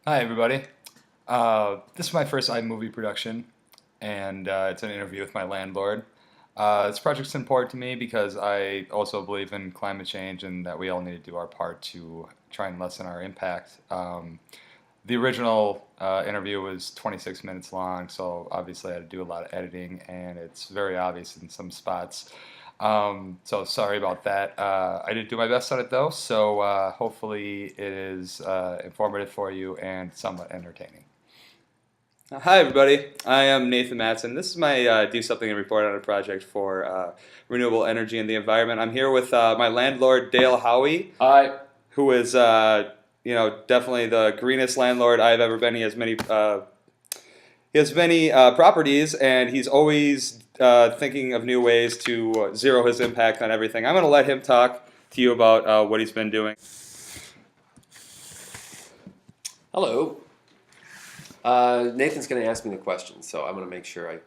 Hi, everybody. This is my first iMovie production, and it's an interview with my landlord. This project's important to me because I also believe in climate change and that we all need to do our part to try and lessen our impact. The original interview was 26 minutes long, so obviously I had to do a lot of editing, and it's very obvious in some spots. So sorry about that. I did do my best on it though, so hopefully it is informative for you and somewhat entertaining. Hi, everybody. I am Nathan Matson. This is my Do Something and Report on a project for renewable energy and the environment. I'm here with my landlord, Dale Howie, Hi. who is, definitely the greenest landlord I've ever been. He has many properties, and he's always thinking of new ways to zero his impact on everything. I'm going to let him talk to you about what he's been doing. Hello. Nathan's going to ask me the questions, so I'm going to make sure I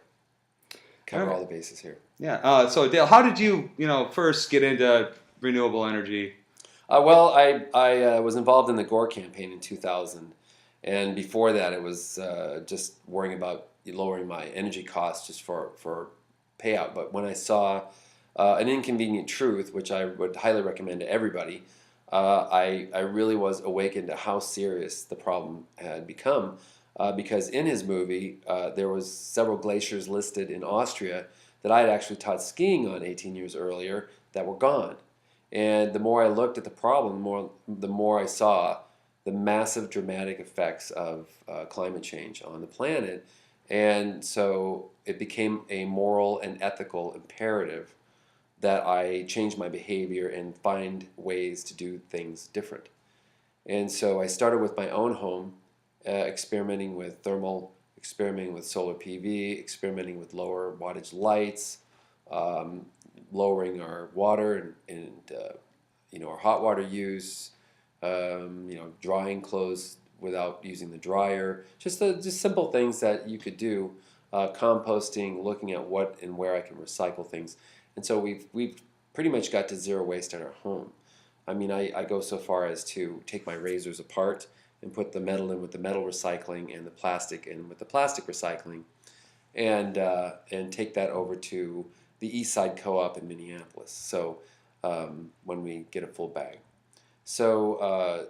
cover all the bases here. Yeah. So Dale, how did you, first get into renewable energy? I was involved in the Gore campaign in 2000, and before that, it was just worrying about lowering my energy costs just for payout. But when I saw an inconvenient truth, which I would highly recommend to everybody, I really was awakened to how serious the problem had become. Because in his movie, there was several glaciers listed in Austria that I had actually taught skiing on 18 years earlier that were gone. And the more I looked at the problem, the more I saw the massive dramatic effects of climate change on the planet. And so it became a moral and ethical imperative that I change my behavior and find ways to do things different. And so I started with my own home, experimenting with thermal, experimenting with solar PV, experimenting with lower wattage lights, um, lowering our water and our hot water use, drying clothes without using the dryer, just simple things that you could do, composting, looking at what and where I can recycle things, and so we've pretty much got to zero waste in our home. I mean, I go so far as to take my razors apart and put the metal in with the metal recycling and the plastic in with the plastic recycling, and take that over to the East Side Co-op in Minneapolis. So when we get a full bag, so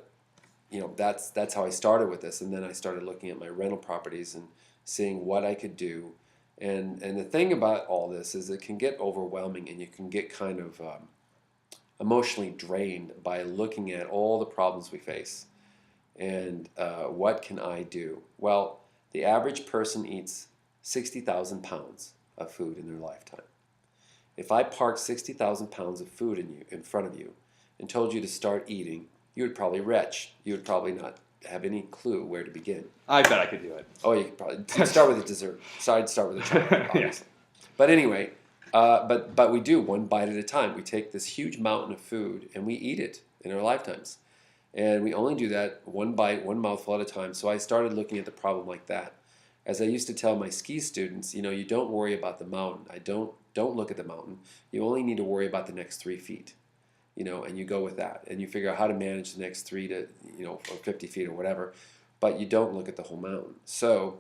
that's how I started with this, and then I started looking at my rental properties and seeing what I could do. And the thing about all this is it can get overwhelming, and you can get kind of emotionally drained by looking at all the problems we face. And what can I do? Well, the average person eats 60,000 pounds of food in their lifetime. If I parked 60,000 pounds of food in front of you and told you to start eating, you would probably retch. You would probably not have any clue where to begin. I bet I could do it. Oh, you could probably start with a dessert. So I'd start with a chocolate, obviously. But anyway, but we do one bite at a time. We take this huge mountain of food and we eat it in our lifetimes. And we only do that one bite, one mouthful at a time. So I started looking at the problem like that. As I used to tell my ski students, you don't worry about the mountain. Don't look at the mountain. You only need to worry about the next 3 feet, and you go with that. And you figure out how to manage the next 3 to, or 50 feet or whatever. But you don't look at the whole mountain. So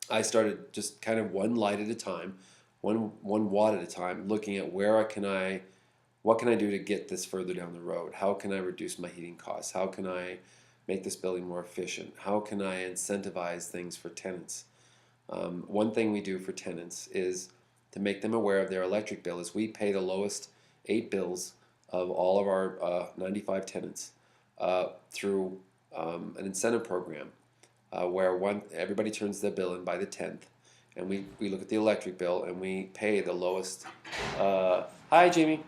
I started just kind of one light at a time, one watt at a time, looking at what can I do to get this further down the road? How can I reduce my heating costs? How can I make this building more efficient? How can I incentivize things for tenants? One thing we do for tenants is to make them aware of their electric bill is we pay the lowest 8 bills of all of our 95 tenants through an incentive program where everybody turns their bill in by the 10th, and we look at the electric bill and we pay the lowest. Hi, Jamie.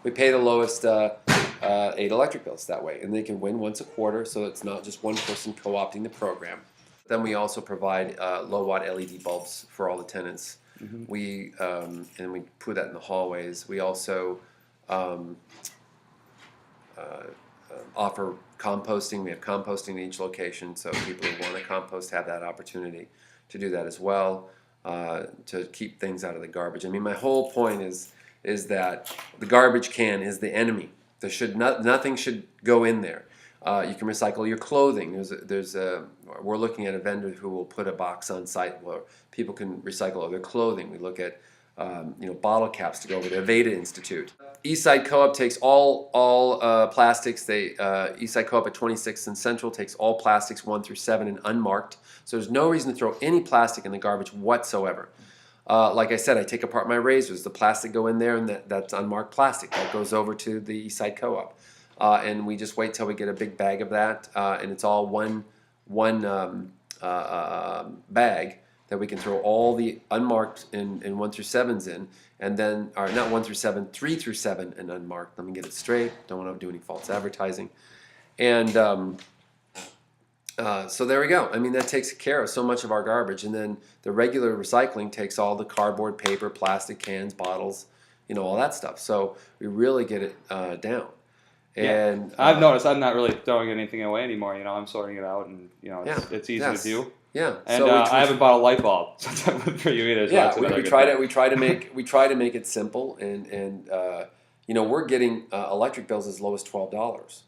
We pay the lowest 8 electric bills that way, and they can win once a quarter, so it's not just one person co-opting the program. Then we also provide low watt LED bulbs for all the tenants. We and we put that in the hallways. We also offer composting. We have composting in each location, so people who want to compost have that opportunity to do that as well, to keep things out of the garbage. I mean, my whole point is that the garbage can is the enemy. Nothing should go in there. You can recycle your clothing. We're looking at a vendor who will put a box on site where people can recycle other clothing. We look at bottle caps to go over there. Veda Institute. Eastside Co-op takes all plastics. Eastside Co-op at 26th and Central takes all plastics 1 through 7 and unmarked. So there's no reason to throw any plastic in the garbage whatsoever. Like I said, I take apart my razors. The plastic go in there, and that's unmarked plastic. That goes over to the Eastside Co-op. And we just wait till we get a big bag of that, and it's all one bag that we can throw all the unmarked and 1 through 7s in, and then, or not 1 through 7, 3 through 7 and unmarked. Let me get it straight. Don't want to do any false advertising. And so there we go. I mean, that takes care of so much of our garbage. And then the regular recycling takes all the cardboard, paper, plastic, cans, bottles, all that stuff. So we really get it down. And I've noticed I'm not really throwing anything away anymore. I'm sorting it out, and it's easy to do. Yeah, and I haven't bought a light bulb for you either. So yeah, we try to make it simple, and we're getting electric bills as low as $12,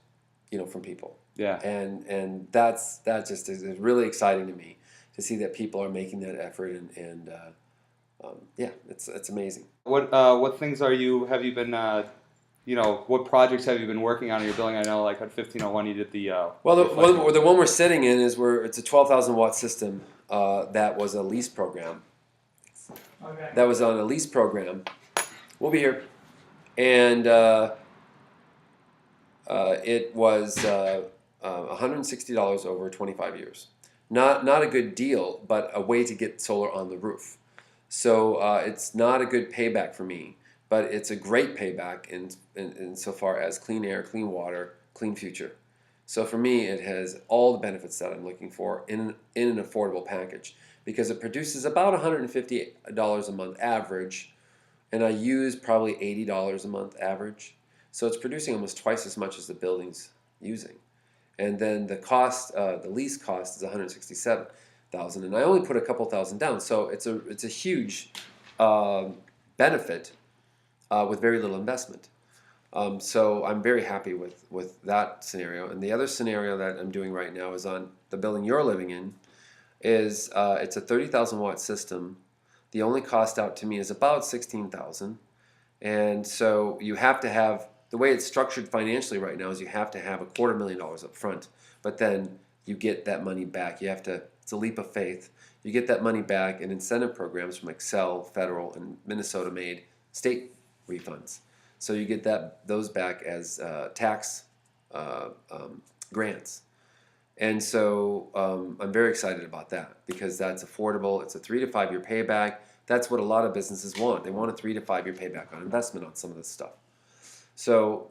from people. Yeah, and that just is really exciting to me to see that people are making that effort, and it's amazing. What things have you been what projects have you been working on in your building? I know, like at 1501, you did the. The one we're sitting in it's a 12,000 watt system that was a lease program. Okay. That was on a lease program. We'll be here, and it was $160 over 25 years. Not a good deal, but a way to get solar on the roof. So it's not a good payback for me. But it's a great payback in so far as clean air, clean water, clean future. So for me, it has all the benefits that I'm looking for in an affordable package, because it produces about $150 a month average, and I use probably $80 a month average. So it's producing almost twice as much as the building's using. And then the cost, the lease cost is $167,000, and I only put a couple thousand down. So it's a huge benefit. With very little investment. So I'm very happy with that scenario. And the other scenario that I'm doing right now is on the building you're living in. It's a 30,000 watt system. The only cost out to me is about $16,000. And so you have to have, the way it's structured financially right now is you have to have $250,000 up front. But then you get that money back. It's a leap of faith. You get that money back in incentive programs from Excel, federal, and Minnesota made state refunds. So you get those back as tax grants. And so I'm very excited about that, because that's affordable. It's a 3 to 5 year payback. That's what a lot of businesses want. They want a 3 to 5 year payback on investment on some of this stuff. So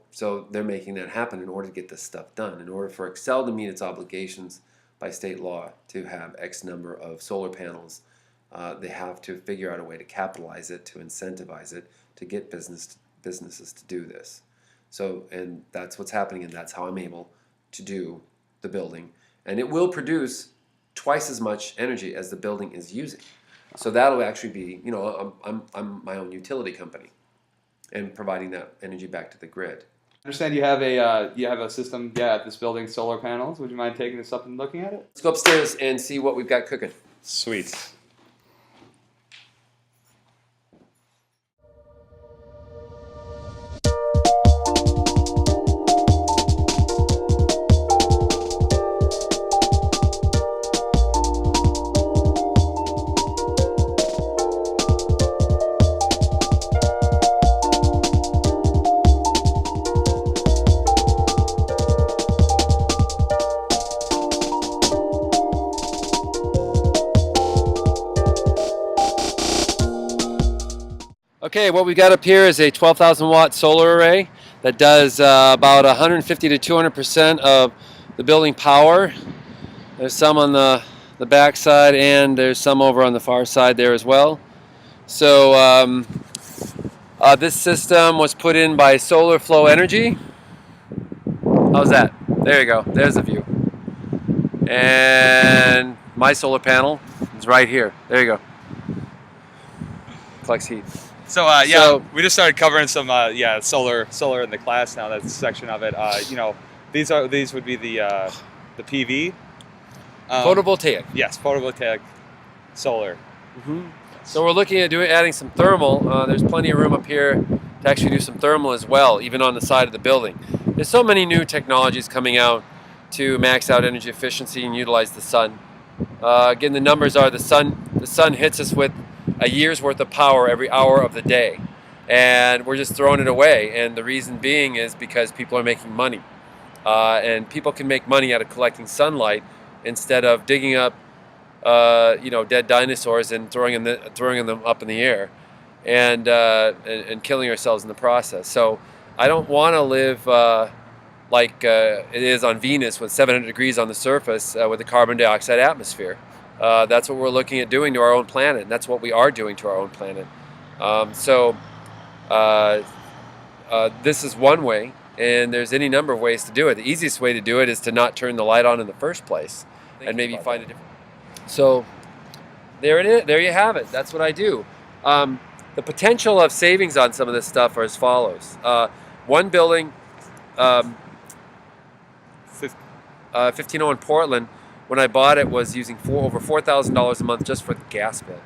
they're making that happen in order to get this stuff done. In order for Excel to meet its obligations by state law to have X number of solar panels, they have to figure out a way to capitalize it, to incentivize it, to get businesses to do this. So, and that's what's happening, and that's how I'm able to do the building. And it will produce twice as much energy as the building is using. So that'll actually be, I'm my own utility company, and providing that energy back to the grid. I understand you have a system, at this building, solar panels. Would you mind taking us up and looking at it? Let's go upstairs and see what we've got cooking. Sweet. Okay, what we got up here is a 12,000 watt solar array that does about 150 to 200% of the building power. There's some on the back side, and there's some over on the far side there as well. So this system was put in by Solar Flow Energy. How's that? There you go. There's the view. And my solar panel is right here. There you go. Collects heat. So we just started covering some solar in the class now. That section of it. These would be the PV. Photovoltaic. Yes, photovoltaic solar. So we're looking at adding some thermal. There's plenty of room up here to actually do some thermal as well, even on the side of the building. There's so many new technologies coming out to max out energy efficiency and utilize the sun. Again, the numbers are the sun hits us with a year's worth of power every hour of the day, and we're just throwing it away. And the reason being is because people are making money, and people can make money out of collecting sunlight instead of digging up dead dinosaurs and throwing them up in the air, and killing ourselves in the process. So I don't want to live like it is on Venus with 700 degrees on the surface with a carbon dioxide atmosphere. That's what we're looking at doing to our own planet, and that's what we are doing to our own planet. This is one way, and there's any number of ways to do it. The easiest way to do it is to not turn the light on in the first place, and maybe find a different. So there it is. There you have it. That's what I do. The potential of savings on some of this stuff are as follows. One building, 1501 Portland, when I bought it, was using over $4,000 a month just for the gas bill,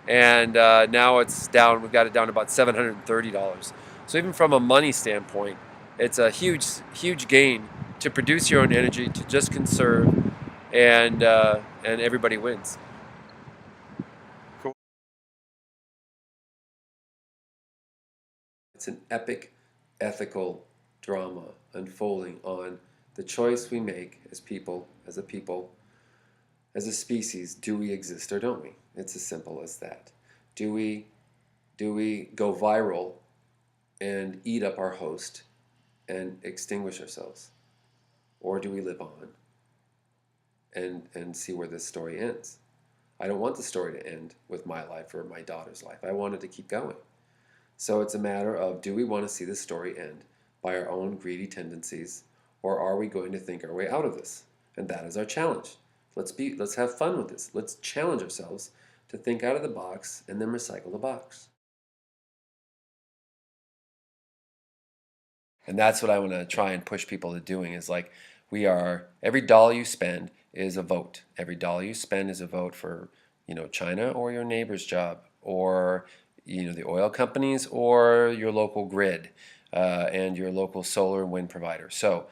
and now it's down. We've got it down to about $730. So even from a money standpoint, it's a huge gain to produce your own energy, to just conserve, and everybody wins. It's an epic ethical drama unfolding on the choice we make as people, as a species. Do we exist or don't we? It's as simple as that. Do we go viral and eat up our host and extinguish ourselves? Or do we live on and see where this story ends? I don't want the story to end with my life or my daughter's life. I want it to keep going. So it's a matter of, do we want to see this story end by our own greedy tendencies, or are we going to think our way out of this? And that is our challenge. Let's have fun with this. Let's challenge ourselves to think out of the box and then recycle the box. And that's what I want to try and push people to doing, is like, every dollar you spend is a vote. Every dollar you spend is a vote for, China or your neighbor's job, or the oil companies, or your local grid, and your local solar and wind provider. So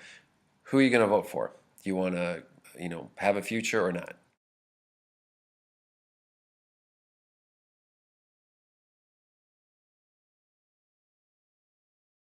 who are you going to vote for? Do you want to have a future or not?